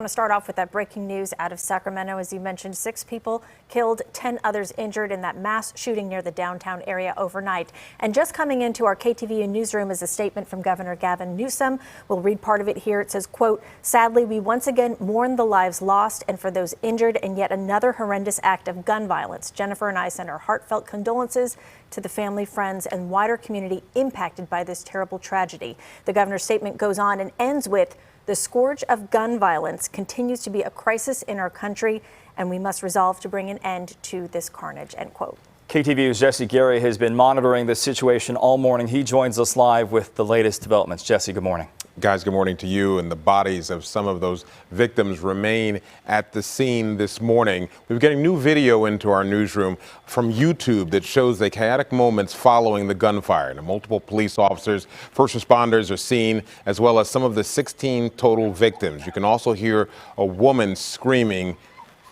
I want to start off with that breaking news out of Sacramento. As you mentioned, 6 people killed, 10 others injured in that mass shooting near the downtown area overnight. And just coming into our KTVU newsroom is a statement from Governor Gavin Newsom. We'll read part of it here. It says, quote, "Sadly, we once again mourn the lives lost and for those injured in yet another horrendous act of gun violence. Jennifer and I send our heartfelt condolences to the family, friends, and wider community impacted by this terrible tragedy." The governor's statement goes on and ends with, "The scourge of gun violence continues to be a crisis in our country, and we must resolve to bring an end to this carnage," end quote. KTVU's Jesse Gary has been monitoring the situation all morning. He joins us live with the latest developments. Jesse, good morning. Guys, good morning to you. And the bodies of some of those victims remain at the scene this morning. We're getting new video into our newsroom from YouTube that shows the chaotic moments following the gunfire. Now, multiple police officers, first responders are seen, as well as some of the 16 total victims. You can also hear a woman screaming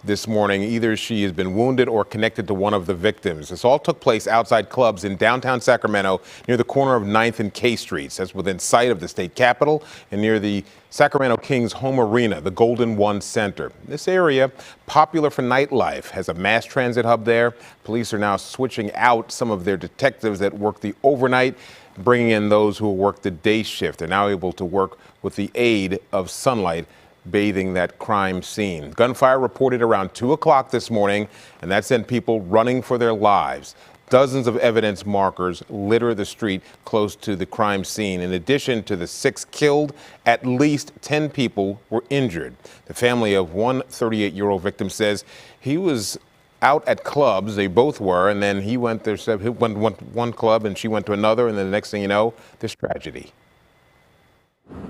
this morning. Either she has been wounded or connected to one of the victims. This all took place outside clubs in downtown Sacramento near the corner of 9th and K Streets. That's within sight of the state capitol and near the Sacramento Kings home arena, the Golden One Center. This area, popular for nightlife, has a mass transit hub there. Police are now switching out some of their detectives that work the overnight, bringing in those who work the day shift. They're now able to work with the aid of sunlight bathing that crime scene. Gunfire reported around 2 o'clock this morning, and that sent people running for their lives. Dozens of evidence markers litter the street close to the crime scene. In addition to the 6 killed, at least 10 people were injured. The family of one 38-year-old victim says he was out at clubs, they both were, and then he went there, he went one club and she went to another, and then the next thing you know, this tragedy.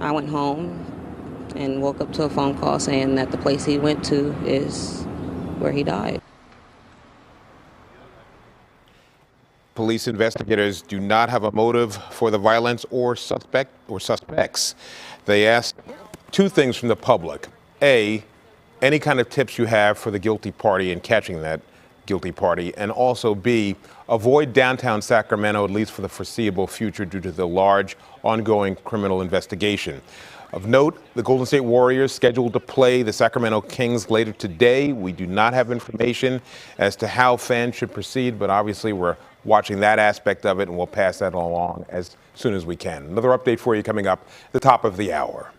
I went home and woke up to a phone call saying that the place he went to is where he died. Police investigators do not have a motive for the violence or suspects. They asked 2 things from the public. A, any kind of tips you have for the guilty party and catching that guilty party, and also B, avoid downtown Sacramento, at least for the foreseeable future, due to the large ongoing criminal investigation. Of note, the Golden State Warriors scheduled to play the Sacramento Kings later today. We do not have information as to how fans should proceed, but obviously we're watching that aspect of it, and we'll pass that along as soon as we can. Another update for you coming up at the top of the hour.